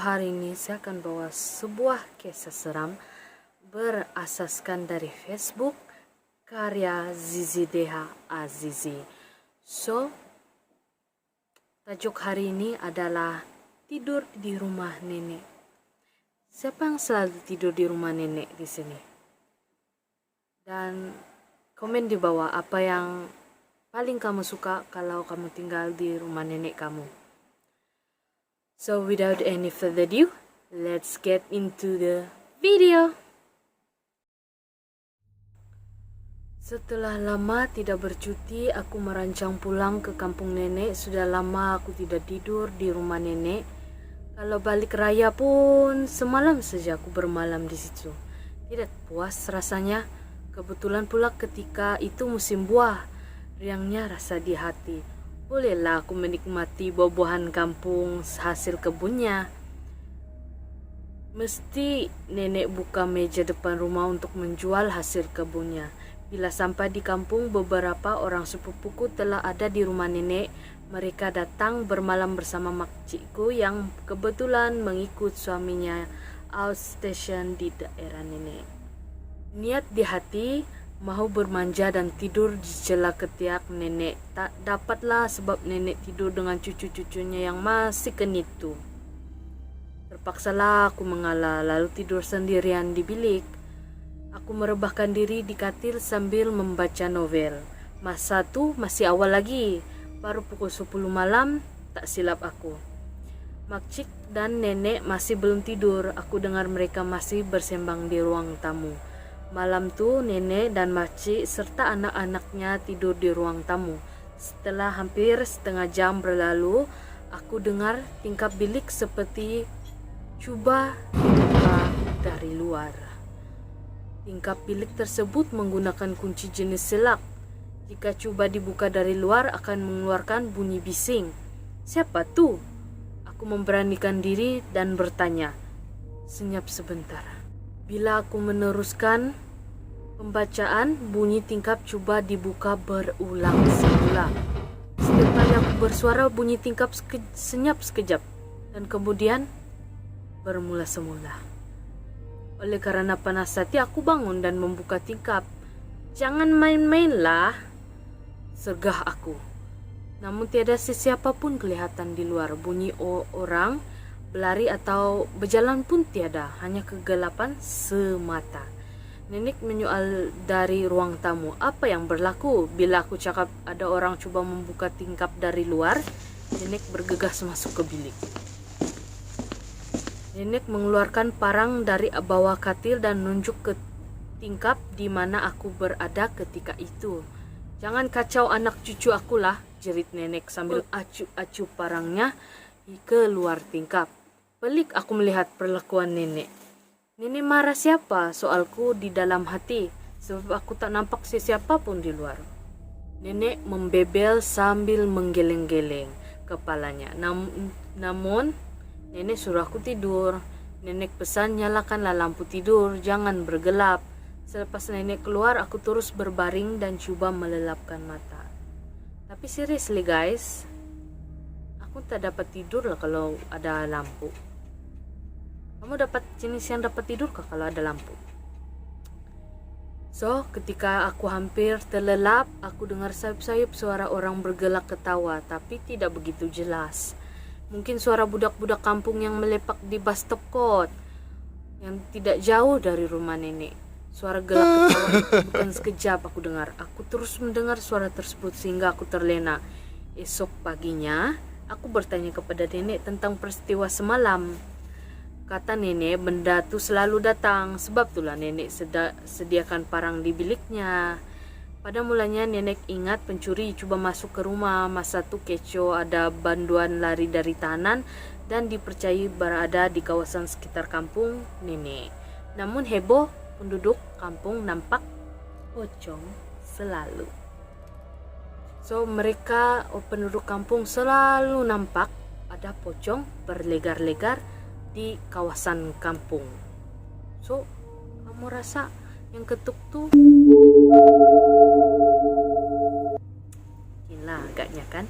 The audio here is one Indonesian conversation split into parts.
hari ini saya akan bawa sebuah kisah seram berasaskan dari Facebook karya Zizi Deha Azizi. Tajuk hari ini adalah tidur di rumah nenek. Siapa yang selalu tidur di rumah nenek di sini? Dan komen di bawah apa yang paling kamu suka kalau kamu tinggal di rumah nenek kamu. So without any further ado, let's get into the video. Setelah lama tidak bercuti, aku merancang pulang ke kampung nenek. Sudah lama aku tidak tidur di rumah nenek. Kalau balik raya pun semalam saja aku bermalam di situ. Tidak puas rasanya. Kebetulan pula ketika itu musim buah. Riangnya rasa di hati. Bolehlah aku menikmati buah-buahan kampung hasil kebunnya. Mesti nenek buka meja depan rumah untuk menjual hasil kebunnya. Bila sampai di kampung, beberapa orang sepupuku telah ada di rumah nenek. Mereka datang bermalam bersama makcikku yang kebetulan mengikut suaminya outstation di daerah nenek. Niat di hati, mau bermanja dan tidur di celah ketiak nenek. Tak dapatlah sebab nenek tidur dengan cucu-cucunya yang masih kenitu. Terpaksalah aku mengalah lalu tidur sendirian di bilik. Aku merebahkan diri di katil sambil membaca novel. Masa tu masih awal lagi, baru pukul 10 malam, tak silap aku. Makcik dan nenek masih belum tidur. Aku dengar mereka masih bersembang di ruang tamu. Malam tu nenek dan makcik serta anak-anaknya tidur di ruang tamu. Setelah hampir setengah jam berlalu, aku dengar tingkap bilik seperti cuba dibuka dari luar. Tingkap bilik tersebut menggunakan kunci jenis selak. Jika cuba dibuka dari luar akan mengeluarkan bunyi bising. Siapa tu? Aku memberanikan diri dan bertanya. Senyap sebentar. Bila aku meneruskan pembacaan, bunyi tingkap cuba dibuka berulang semula. Setiap kali aku bersuara, bunyi tingkap senyap sekejap dan kemudian bermula semula. Oleh karena panas hati, aku bangun dan membuka tingkap. Jangan main-mainlah, sergah aku. Namun tiada sesiapa pun kelihatan di luar. Bunyi orang berlari atau berjalan pun tiada, hanya kegelapan semata. Nenek menyoal dari ruang tamu, apa yang berlaku? Bila aku cakap ada orang cuba membuka tingkap dari luar, nenek bergegas masuk ke bilik. Nenek mengeluarkan parang dari bawah katil dan menunjuk ke tingkap di mana aku berada ketika itu. Jangan kacau anak cucu akulah, jerit nenek sambil acuh-acuh parangnya ke luar tingkap. Pelik aku melihat perlakuan nenek. Nenek marah siapa? Soalku di dalam hati, sebab aku tak nampak sesiapa pun di luar. Nenek membebel sambil menggeleng-geleng kepalanya. Namun nenek suruh aku tidur. Nenek pesan nyalakanlah lampu tidur, jangan bergelap. Selepas nenek keluar, aku terus berbaring dan coba melelapkan mata. Tapi seriously guys, aku tak dapat tidur lah kalau ada lampu. Kamu dapat jenis yang dapat tidur kah kalau ada lampu? So, ketika aku hampir terlelap, aku dengar sayup-sayup suara orang bergelak ketawa, tapi tidak begitu jelas. Mungkin suara budak-budak kampung yang melepak di bus stop kot, yang tidak jauh dari rumah nenek. Suara gelak ketawa bukan sekejap aku dengar. Aku terus mendengar suara tersebut sehingga aku terlena. Esok paginya, aku bertanya kepada nenek tentang peristiwa semalam. Kata nenek, benda tu selalu datang. Sebab itulah nenek sediakan parang di biliknya. Pada mulanya nenek ingat pencuri cuba masuk ke rumah. Masa tu kecoh ada banduan lari dari tahanan dan dipercayai berada di kawasan sekitar kampung nenek. Namun heboh, penduduk kampung nampak pocong selalu. So mereka penduduk kampung selalu nampak ada pocong berlegar-legar di kawasan kampung. So kamu rasa yang ketuk tuh gila agaknya kan?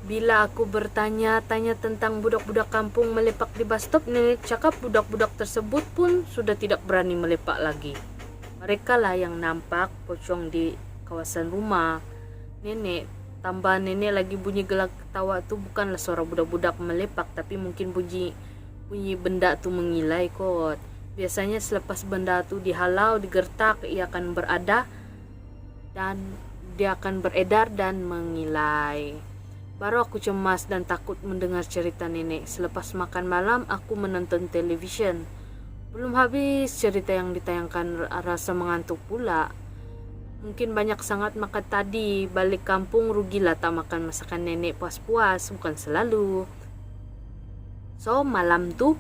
Bila aku bertanya-tanya tentang budak-budak kampung melepak di bus stop, nenek cakap budak-budak tersebut pun sudah tidak berani melepak lagi. Mereka lah yang nampak pocong di kawasan rumah. Nenek, tambah nenek lagi bunyi gelak ketawa tu bukanlah suara budak-budak melepak, tapi mungkin bunyi benda tu mengilai kot. Biasanya selepas benda tu dihalau, digertak, ia akan beredar dan mengilai. Baru aku cemas dan takut mendengar cerita nenek. Selepas makan malam, aku menonton televisyen. Belum habis cerita yang ditayangkan, rasa mengantuk pula. Mungkin banyak sangat makan tadi. Balik kampung rugilah tak makan masakan nenek puas-puas. Bukan selalu. So, malam tu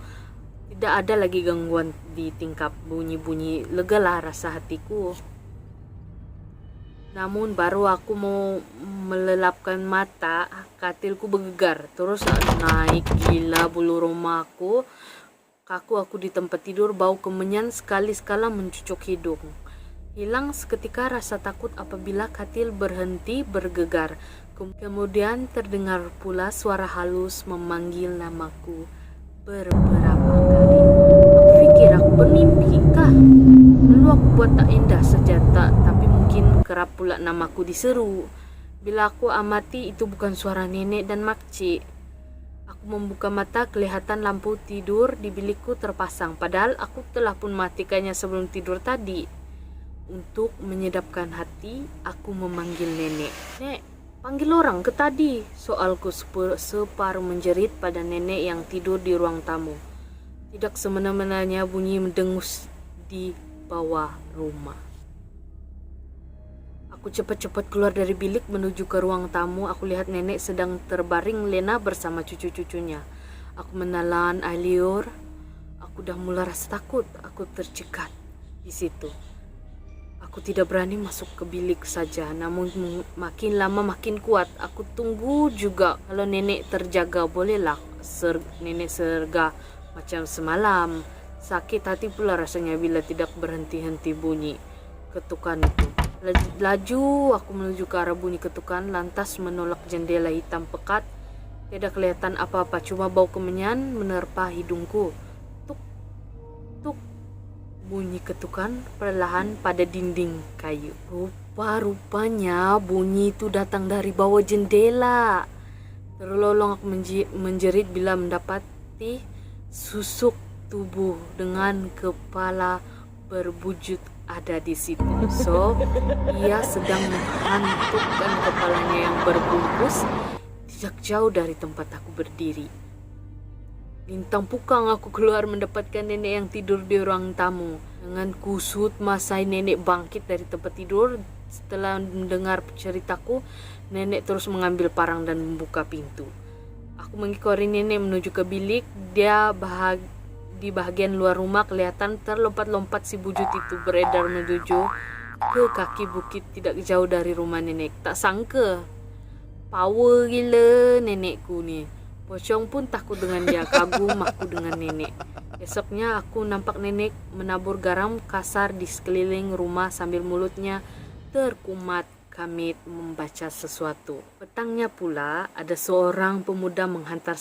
tidak ada lagi gangguan di tingkap. Bunyi-bunyi legalah rasa hatiku. Namun baru aku mau melelapkan mata, katilku bergegar. Terus naik gila bulu romaku. Kaku aku di tempat tidur, bau kemenyan sekali-sekala mencucuk hidung. Hilang seketika rasa takut apabila katil berhenti bergegar. Kemudian terdengar pula suara halus memanggil namaku beberapa kali. Aku pikir aku bermimpi kah? Lalu aku buat tak indah sejata, tapi mungkin kerap pula namaku diseru. Bila aku amati, itu bukan suara nenek dan makcik. Aku membuka mata, kelihatan lampu tidur di bilikku terpasang. Padahal aku telah pun matikannya sebelum tidur tadi. Untuk menyedapkan hati, aku memanggil nenek. Nek, panggil orang ke tadi? Soalku separuh menjerit pada nenek yang tidur di ruang tamu. Tidak semena-menanya bunyi mendengus di bawah rumah. Aku cepat-cepat keluar dari bilik menuju ke ruang tamu. Aku lihat nenek sedang terbaring lena bersama cucu-cucunya. Aku menelan air liur. Aku dah mula rasa takut. Aku tercekat di situ. Aku tidak berani masuk ke bilik saja. Namun makin lama makin kuat. Aku tunggu juga. Kalau nenek terjaga, bolehlah nenek serga macam semalam. Sakit hati pula rasanya bila tidak berhenti-henti bunyi ketukan itu. Laju aku menuju ke arah bunyi ketukan, lantas menolak jendela hitam pekat. Tidak kelihatan apa-apa, cuma bau kemenyan menerpa hidungku. Tuk, tuk, bunyi ketukan perlahan pada dinding kayu. Rupa-rupanya bunyi itu datang dari bawah jendela. Terlolong aku menjerit bila mendapati susuk tubuh dengan kepala berbujut ada di situ. So, ia sedang menghantukkan kepalanya yang berbungkus tidak jauh dari tempat aku berdiri. Lintang pukang aku keluar mendapatkan nenek yang tidur di ruang tamu. Dengan kusut masai nenek bangkit dari tempat tidur. Setelah mendengar ceritaku, nenek terus mengambil parang dan membuka pintu. Aku mengikuti nenek menuju ke bilik. Di bahagian luar rumah kelihatan terlompat-lompat si bujut itu beredar menuju ke kaki bukit tidak jauh dari rumah nenek. Tak sangka power gila nenekku ni. Pocong pun takut dengan dia, kagum aku dengan nenek. Esoknya aku nampak nenek menabur garam kasar di sekeliling rumah sambil mulutnya terkumat kamit membaca sesuatu. Petangnya pula ada seorang pemuda menghantar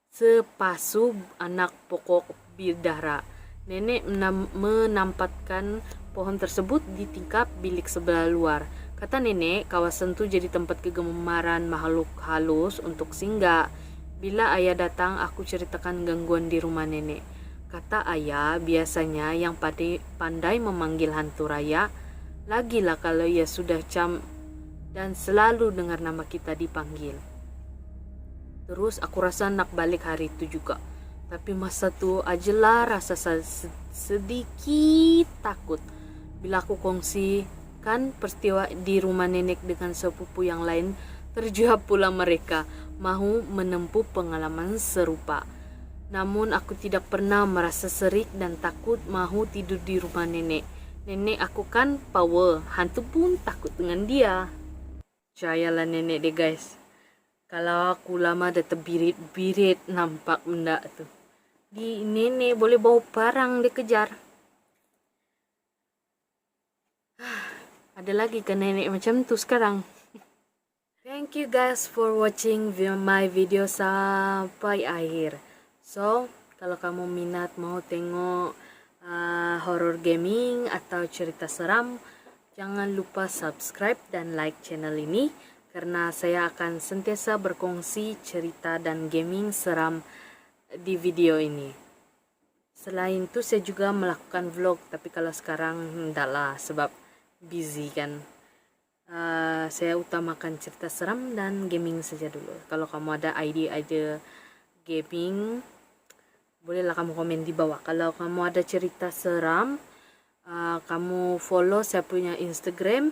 sepasu anak pokok bidara. Nenek menampatkan pohon tersebut di tingkap bilik sebelah luar. Kata nenek, kawasan itu jadi tempat kegemaran makhluk halus untuk singgah. Bila ayah datang, aku ceritakan gangguan di rumah nenek. Kata ayah, biasanya yang pandai memanggil hantu raya. Lagilah kalau ia sudah dan selalu dengar nama kita dipanggil. Terus aku rasa nak balik hari itu juga. Tapi masa tu ajalah rasa sedikit takut. Bila aku kongsikan peristiwa di rumah nenek dengan sepupu yang lain, terjawab pula mereka mahu menempuh pengalaman serupa. Namun aku tidak pernah merasa serik dan takut mahu tidur di rumah nenek. Nenek aku kan power, hantu pun takut dengan dia. Percayalah nenek deh guys. Kalau aku lama dah terbirit-birit nampak benda tu. Di nenek boleh bawa parang dia kejar. Ada lagi ke nenek macam tu sekarang? Thank Thank you guys for watching my video sampai akhir. So, kalau kamu minat mau tengok horror gaming atau cerita seram, jangan lupa subscribe dan like channel ini, karena saya akan sentiasa berkongsi cerita dan gaming seram di video ini. Selain itu saya juga melakukan vlog, tapi kalau sekarang enggak lah sebab busy kan. Saya utamakan cerita seram dan gaming saja dulu. Kalau kamu ada ide-ide gaming, bolehlah kamu komen di bawah. Kalau kamu ada cerita seram, kamu follow saya punya Instagram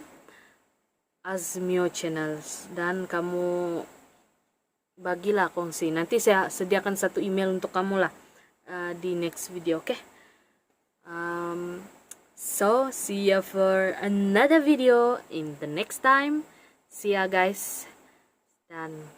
Azmio Channels, dan kamu bagilah kongsi. Nanti saya sediakan satu email untuk kamu lah di next video, oke? So, see you for another video in the next time. See ya guys. Dan